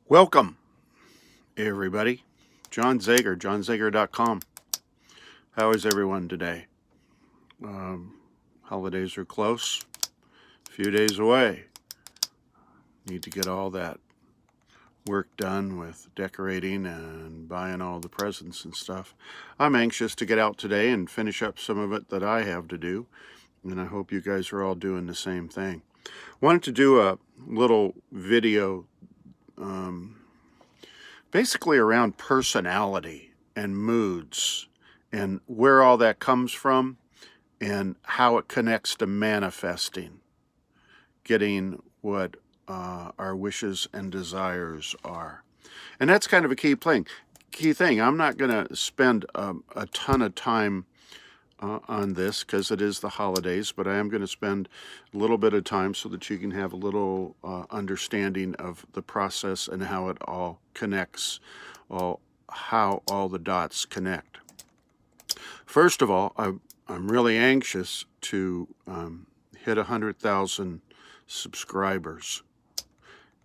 Welcome, everybody. John Zager, johnzager.com. How is everyone today? Holidays are close, a few days away. Need to get all that work done with decorating and buying all the presents and stuff. I'm anxious to get out today and finish up some of it that I have to do, and I hope you guys are all doing the same thing. Wanted to do a little video basically around personality and moods and where all that comes from and how it connects to manifesting, getting what our wishes and desires are. And that's kind of a key thing. I'm not going to spend a ton of time on this because it is the holidays, but I am going to spend a little bit of time so that you can have a little understanding of the process and how it all connects, how all the dots connect. First of all, I'm really anxious to hit 100,000 subscribers,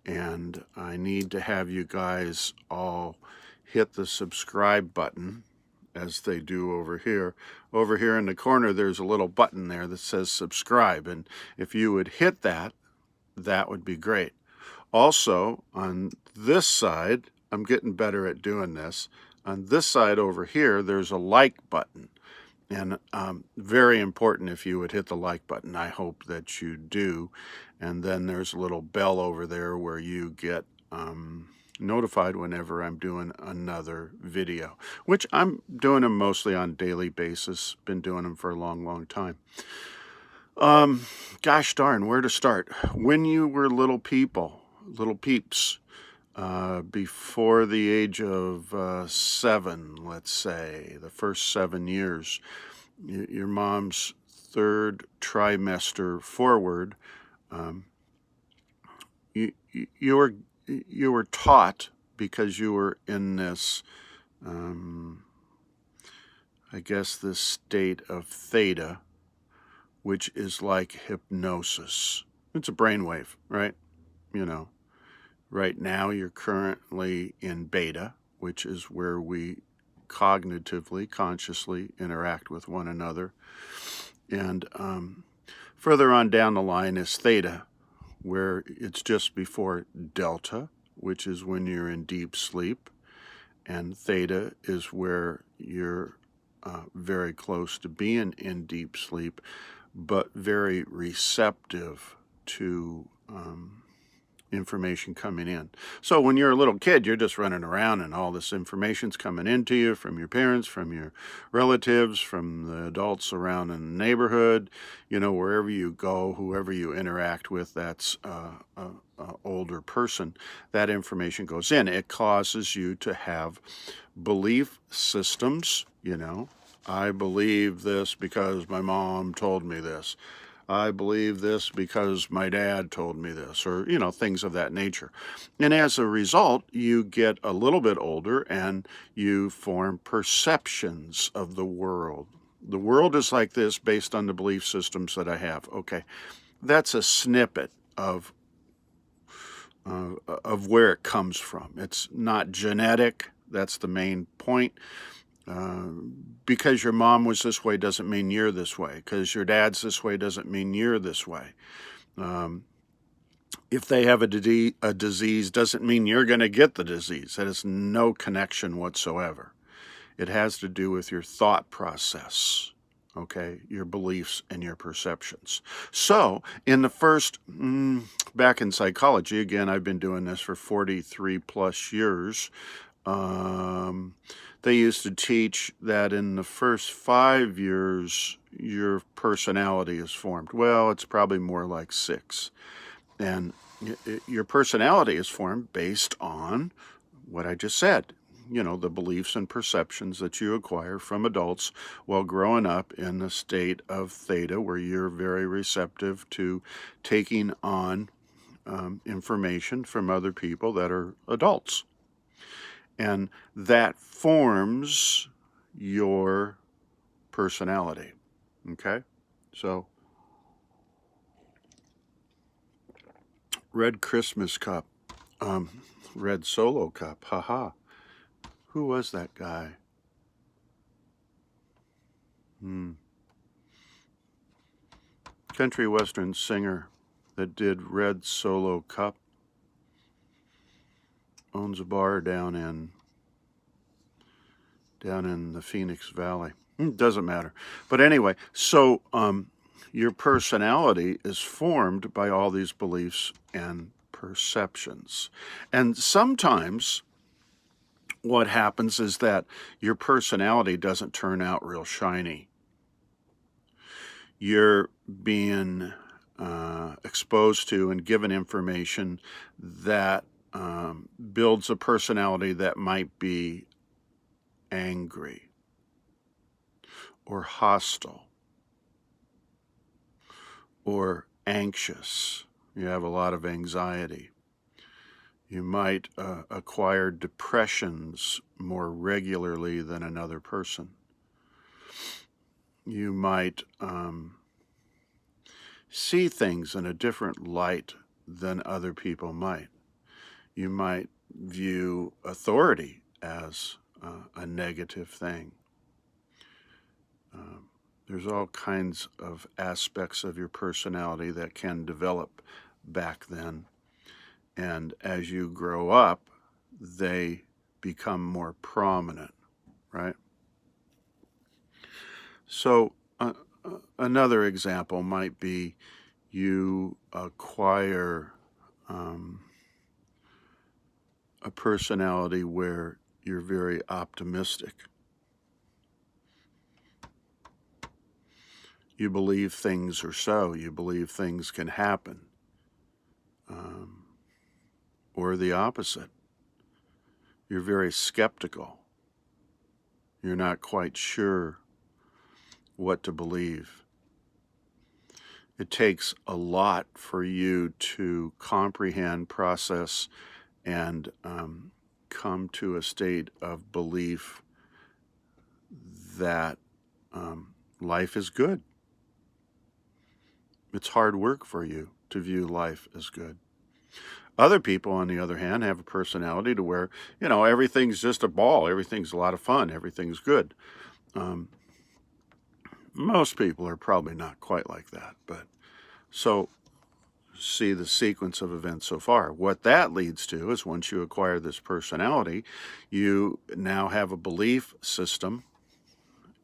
and I need to have you guys all hit the subscribe button as they do over here. Over here in the corner, there's a little button there that says subscribe, and if you would hit that, that would be great. Also, on this side, I'm getting better at doing this. On this side over here, there's a like button, and very important if you would hit the like button. I hope that you do. And then there's a little bell over there where you get notified whenever I'm doing another video, which I'm doing them mostly on a daily basis. Been doing them for a long time. Gosh darn, where to start? When you were little peeps, before the age of 7, let's say, the first 7 years, your mom's third trimester forward, you were taught, because you were in this, I guess, this state of theta, which is like hypnosis. It's a brainwave, right? You know, right now you're currently in beta, which is where we cognitively, consciously interact with one another. And further on down the line is theta, where it's just before delta, which is when you're in deep sleep, and theta is where you're very close to being in deep sleep, but very receptive to information coming in. So when you're a little kid, you're just running around and all this information's coming into you from your parents, from your relatives, from the adults around in the neighborhood, wherever you go, whoever you interact with, that's an older person, that information goes in. It causes you to have belief systems, I believe this because my mom told me this. I believe this because my dad told me this, or, things of that nature. And as a result, you get a little bit older and you form perceptions of the world. The world is like this based on the belief systems that I have. Okay, that's a snippet of where it comes from. It's not genetic. That's the main point. Because your mom was this way doesn't mean you're this way. Because your dad's this way doesn't mean you're this way. If they have a disease doesn't mean you're going to get the disease. That has no connection whatsoever. It has to do with your thought process, okay, your beliefs and your perceptions. So in the first, back in psychology, again, I've been doing this for 43 plus years, they used to teach that in the first 5 years, your personality is formed. Well, it's probably more like 6. And your personality is formed based on what I just said, the beliefs and perceptions that you acquire from adults while growing up in the state of theta, where you're very receptive to taking on information from other people that are adults. And that forms your personality, okay? So, Red Christmas Cup. Red Solo Cup, haha. Who was that guy? Country western singer that did Red Solo Cup. Owns a bar down in the Phoenix Valley. Doesn't matter. But anyway, so your personality is formed by all these beliefs and perceptions. And sometimes what happens is that your personality doesn't turn out real shiny. You're being exposed to and given information that builds a personality that might be angry or hostile or anxious. You have a lot of anxiety. You might acquire depressions more regularly than another person. You might see things in a different light than other people might. You might view authority as a negative thing. There's all kinds of aspects of your personality that can develop back then. And as you grow up, they become more prominent, right? So another example might be you acquire a personality where you're very optimistic. You believe things are so. You believe things can happen. Or the opposite. You're very skeptical. You're not quite sure what to believe. It takes a lot for you to comprehend, process, and come to a state of belief that life is good. It's hard work for you to view life as good. Other people, on the other hand, have a personality to where, everything's just a ball. Everything's a lot of fun. Everything's good. Most people are probably not quite like that. But so see the sequence of events so far. What that leads to is once you acquire this personality, you now have a belief system.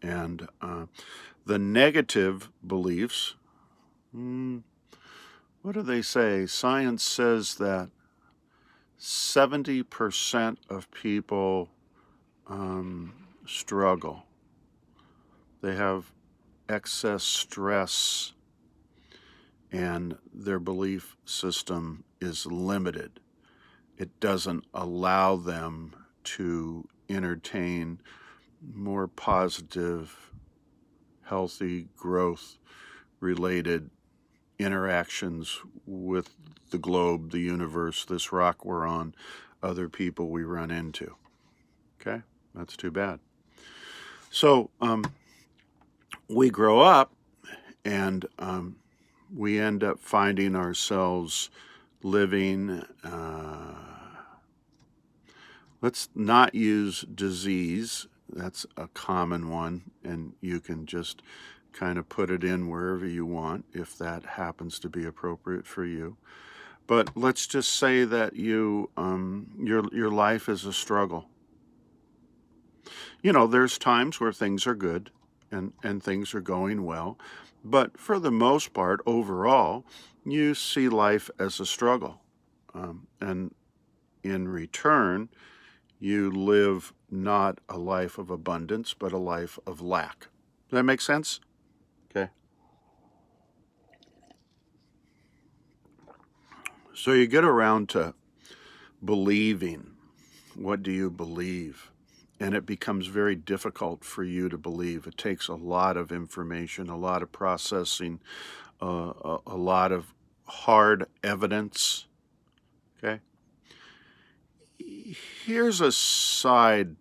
And the negative beliefs, what do they say? Science says that 70% of people struggle. They have excess stress and their belief system is limited. It doesn't allow them to entertain more positive, healthy, growth-related interactions with the globe, the universe, this rock we're on, other people we run into. Okay? That's too bad. So we grow up and we end up finding ourselves living, let's not use disease. That's a common one, and you can just kind of put it in wherever you want if that happens to be appropriate for you. But let's just say that your life is a struggle. There's times where things are good and things are going well, but for the most part, overall, you see life as a struggle. And in return, you live not a life of abundance, but a life of lack. Does that make sense? Okay. So you get around to believing. What do you believe? And it becomes very difficult for you to believe. It takes a lot of information, a lot of processing, a lot of hard evidence. Okay? Here's a sidebar.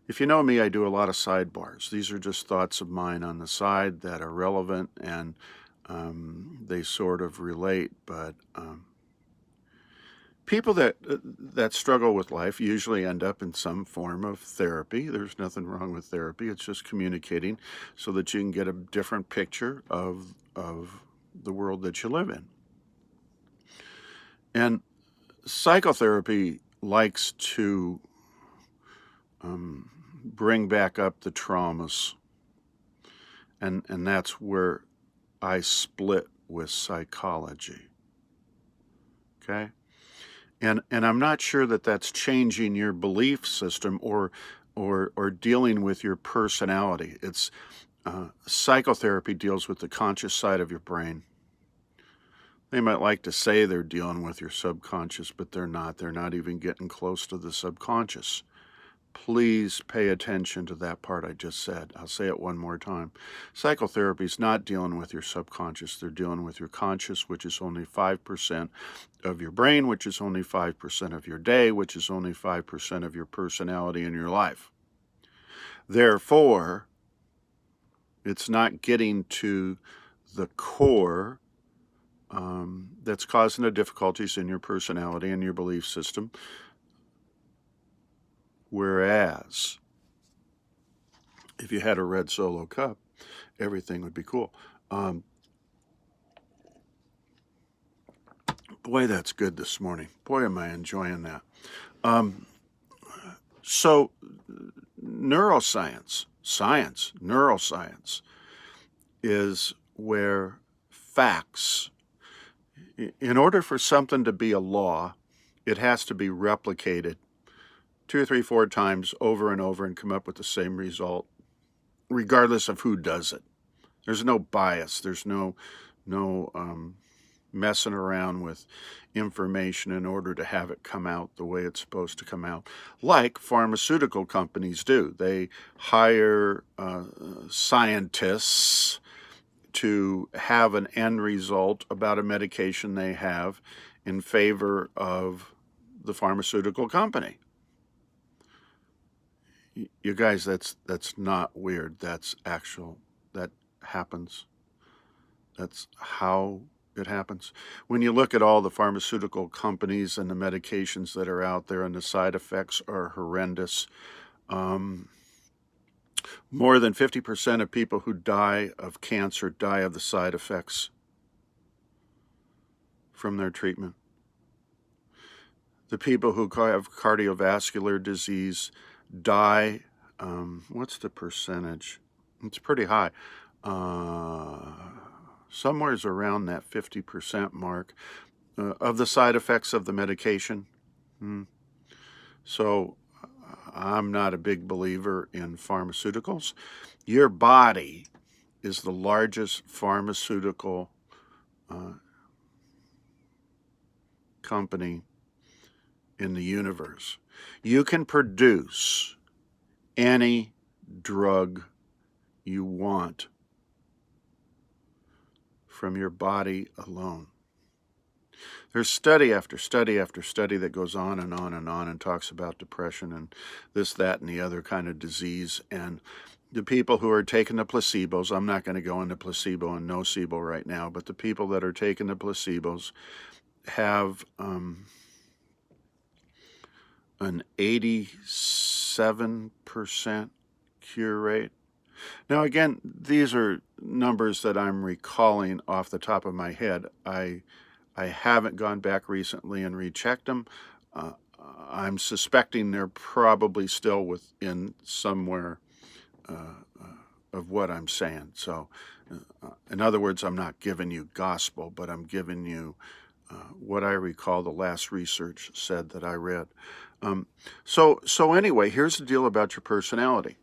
If you know me, I do a lot of sidebars. These are just thoughts of mine on the side that are relevant and they sort of relate, but People that struggle with life usually end up in some form of therapy. There's nothing wrong with therapy. It's just communicating so that you can get a different picture of the world that you live in. And psychotherapy likes to bring back up the traumas, and that's where I split with psychology. Okay? And I'm not sure that that's changing your belief system or dealing with your personality. It's psychotherapy deals with the conscious side of your brain. They might like to say they're dealing with your subconscious, but they're not. They're not even getting close to the subconscious. Please pay attention to that part I just said. I'll say it one more time. Psychotherapy is not dealing with your subconscious. They're dealing with your conscious, which is only 5% of your brain, which is only 5% of your day, which is only 5% of your personality in your life. Therefore, it's not getting to the core that's causing the difficulties in your personality and your belief system. Whereas, if you had a red Solo cup, everything would be cool. Boy, that's good this morning. Boy, am I enjoying that. So, neuroscience is where facts, in order for something to be a law, it has to be replicated 2 or 3, 4 times over and over and come up with the same result, regardless of who does it. There's no bias. There's no messing around with information in order to have it come out the way it's supposed to come out, like pharmaceutical companies do. They hire scientists to have an end result about a medication they have in favor of the pharmaceutical company. You guys, that's not weird. That's actual. That happens. That's how it happens. When you look at all the pharmaceutical companies and the medications that are out there, and the side effects are horrendous. More than 50% of people who die of cancer die of the side effects from their treatment. The people who have cardiovascular disease die, what's the percentage? It's pretty high. Somewhere's around that 50% mark of the side effects of the medication. So I'm not a big believer in pharmaceuticals. Your body is the largest pharmaceutical company in the universe. You can produce any drug you want from your body alone. There's study after study after study that goes on and on and on and talks about depression and this, that, and the other kind of disease. And the people who are taking the placebos, I'm not going to go into placebo and nocebo right now, but the people that are taking the placebos have an 87% cure rate. Now, again, these are numbers that I'm recalling off the top of my head. I haven't gone back recently and rechecked them. I'm suspecting they're probably still within somewhere of what I'm saying. So, in other words, I'm not giving you gospel, but I'm giving you what I recall the last research said that I read. So anyway, here's the deal about your personality.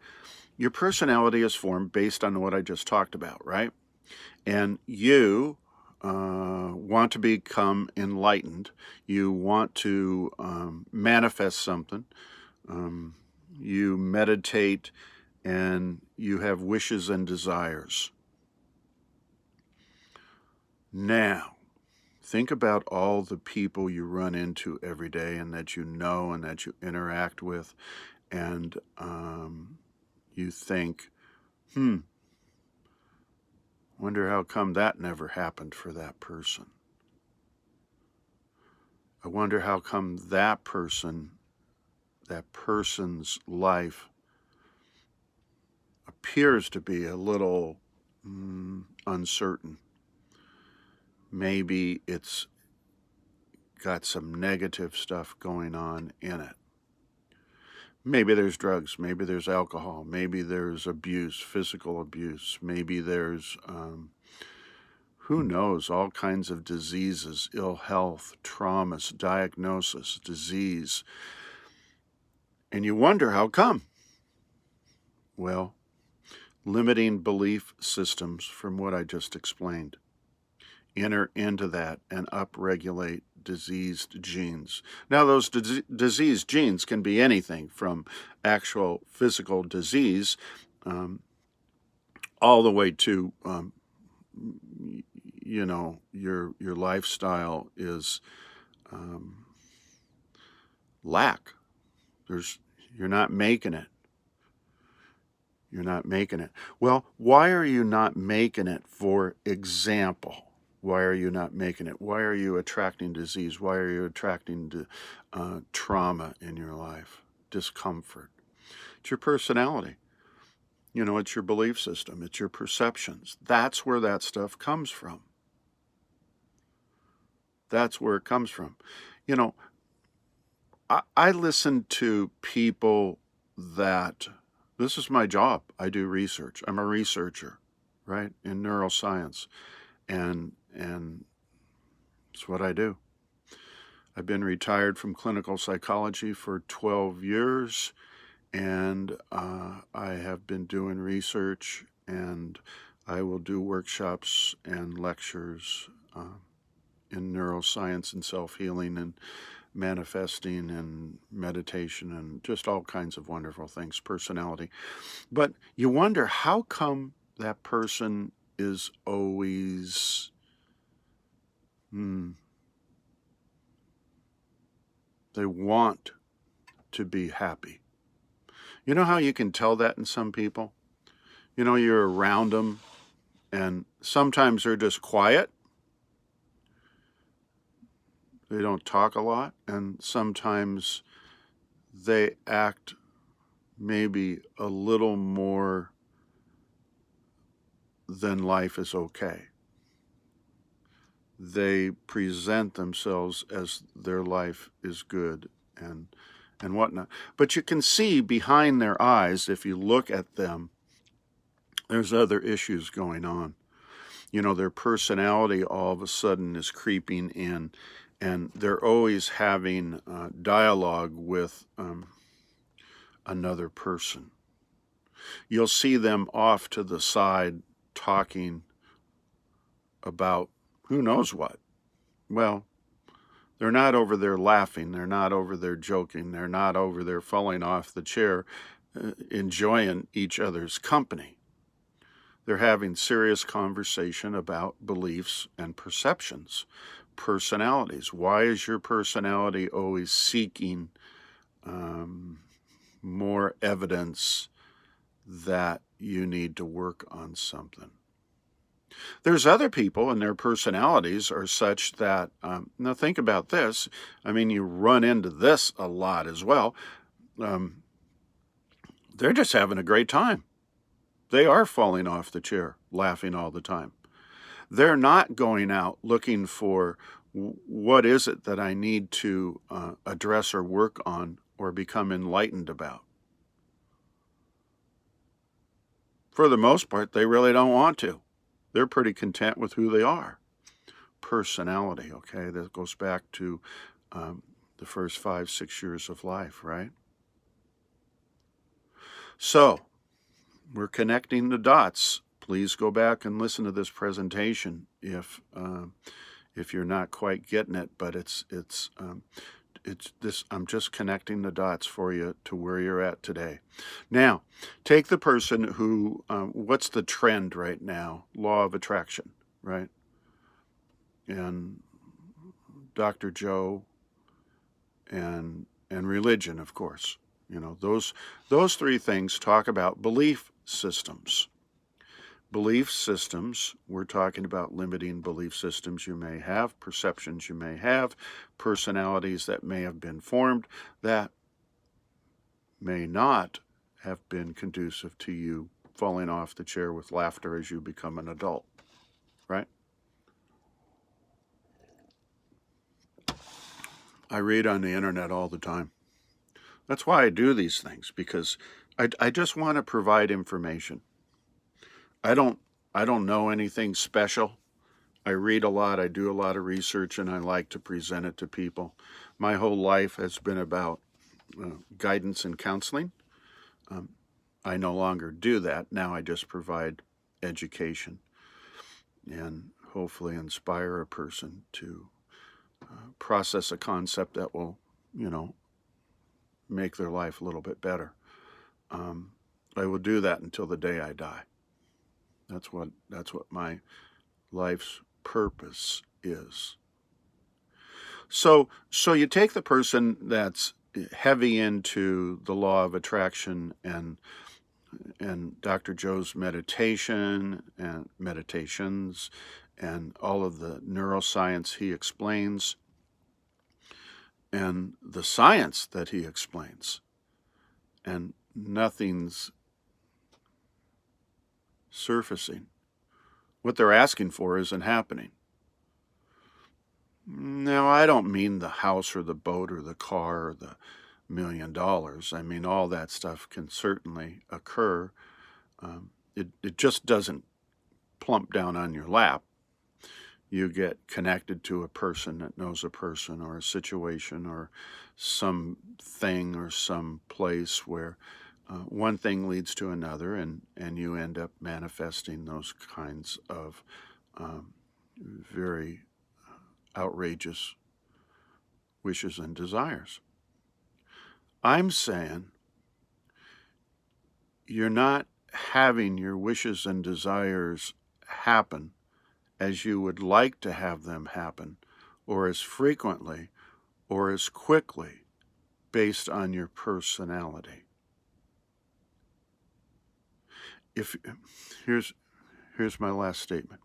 Your personality is formed based on what I just talked about, right? And you want to become enlightened. You want to manifest something. You meditate and you have wishes and desires. Now, think about all the people you run into every day and that you know and that you interact with, and you think, wonder how come that never happened for that person. I wonder how come that person's life appears to be a little uncertain. Maybe it's got some negative stuff going on in it. Maybe there's drugs, maybe there's alcohol, maybe there's abuse, physical abuse, maybe there's, who knows, all kinds of diseases, ill health, traumas, diagnosis, disease. And you wonder how come? Well, limiting belief systems from what I just explained enter into that and upregulate diseased genes. Now, those diseased genes can be anything from actual physical disease all the way to, your lifestyle is lack. You're not making it. You're not making it. Well, why are you not making it, for example? Why are you not making it? Why are you attracting disease? Why are you attracting trauma in your life, discomfort? It's your personality. It's your belief system. It's your perceptions. That's where that stuff comes from. That's where it comes from. I listen to people that, this is my job. I do research. I'm a researcher, right, in neuroscience. And it's what I do. I've been retired from clinical psychology for 12 years, and I have been doing research, and I will do workshops and lectures in neuroscience and self-healing and manifesting and meditation and just all kinds of wonderful things, personality. But you wonder, how come that person is always they want to be happy. You know how you can tell that in some people? You're around them and sometimes they're just quiet. They don't talk a lot, and sometimes they act maybe a little more than life is okay. They present themselves as their life is good and whatnot. But you can see behind their eyes, if you look at them, there's other issues going on. Their personality all of a sudden is creeping in, and they're always having dialogue with another person. You'll see them off to the side talking about who knows what. Well, they're not over there laughing. They're not over there joking. They're not over there falling off the chair, enjoying each other's company. They're having serious conversation about beliefs and perceptions, personalities. Why is your personality always seeking more evidence that you need to work on something? There's other people and their personalities are such that, now think about this. I mean, you run into this a lot as well. They're just having a great time. They are falling off the chair, laughing all the time. They're not going out looking for what is it that I need to address or work on or become enlightened about. For the most part, they really don't want to. They're pretty content with who they are. Personality, okay? That goes back to the first 5-6 years of life, right? So, we're connecting the dots. Please go back and listen to this presentation if you're not quite getting it, but it's this. I'm just connecting the dots for you to where you're at today. Now, take the person who, what's the trend right now? Law of attraction, right? And Dr. Joe and religion, of course. Those three things talk about belief systems. belief systems, we're talking about limiting belief systems you may have, perceptions you may have, personalities that may have been formed that may not have been conducive to you falling off the chair with laughter as you become an adult, right? I read on the internet all the time. That's why I do these things, because I just want to provide information. I don't know anything special. I read a lot, I do a lot of research, and I like to present it to people. My whole life has been about guidance and counseling. I no longer do that. Now I just provide education and hopefully inspire a person to process a concept that will, make their life a little bit better. I will do that until the day I die. That's what my life's purpose is. So you take the person that's heavy into the law of attraction and Dr. Joe's meditation and meditations and all of the neuroscience he explains and the science that he explains, and nothing's surfacing. What they're asking for isn't happening. Now, I don't mean the house or the boat or the car or the $1 million. I mean, all that stuff can certainly occur. It just doesn't plump down on your lap. You get connected to a person that knows a person or a situation or something or some place where one thing leads to another, and you end up manifesting those kinds of very outrageous wishes and desires. I'm saying you're not having your wishes and desires happen as you would like to have them happen, or as frequently, or as quickly, based on your personality. Here's my last statement.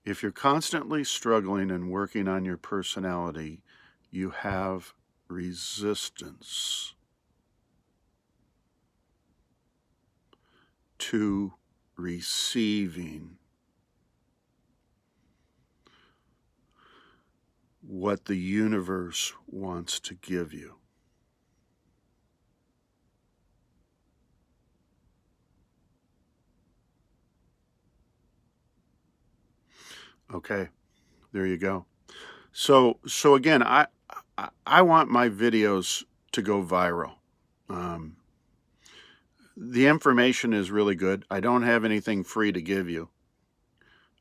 If you're constantly struggling and working on your personality, you have resistance to receiving what the universe wants to give you. Okay, there you go. So again, I want my videos to go viral. The information is really good. I don't have anything free to give you.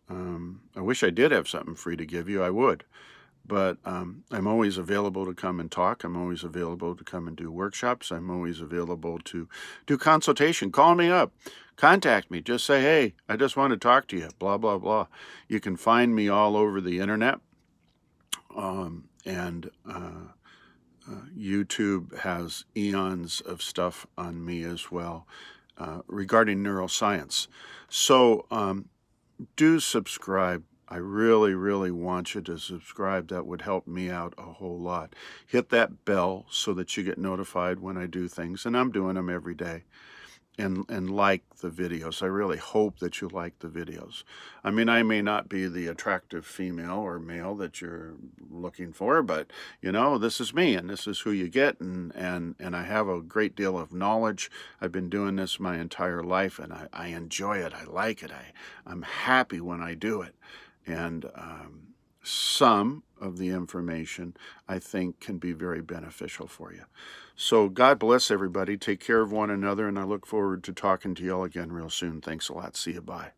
I wish I did have something free to give you. I would. But I'm always available to come and talk. I'm always available to come and do workshops. I'm always available to do consultation. Call me up. Contact me. Just say, hey, I just want to talk to you, blah, blah, blah. You can find me all over the internet. And YouTube has eons of stuff on me as well regarding neuroscience. So do subscribe. I really, really want you to subscribe. That would help me out a whole lot. Hit that bell so that you get notified when I do things, and I'm doing them every day. And like the videos. I really hope that you like the videos. I mean, I may not be the attractive female or male that you're looking for, but this is me, and this is who you get, and I have a great deal of knowledge. I've been doing this my entire life, and I enjoy it. I like it. I'm happy when I do it. And some of the information, I think, can be very beneficial for you. So God bless everybody. Take care of one another, and I look forward to talking to you all again real soon. Thanks a lot. See you. Bye.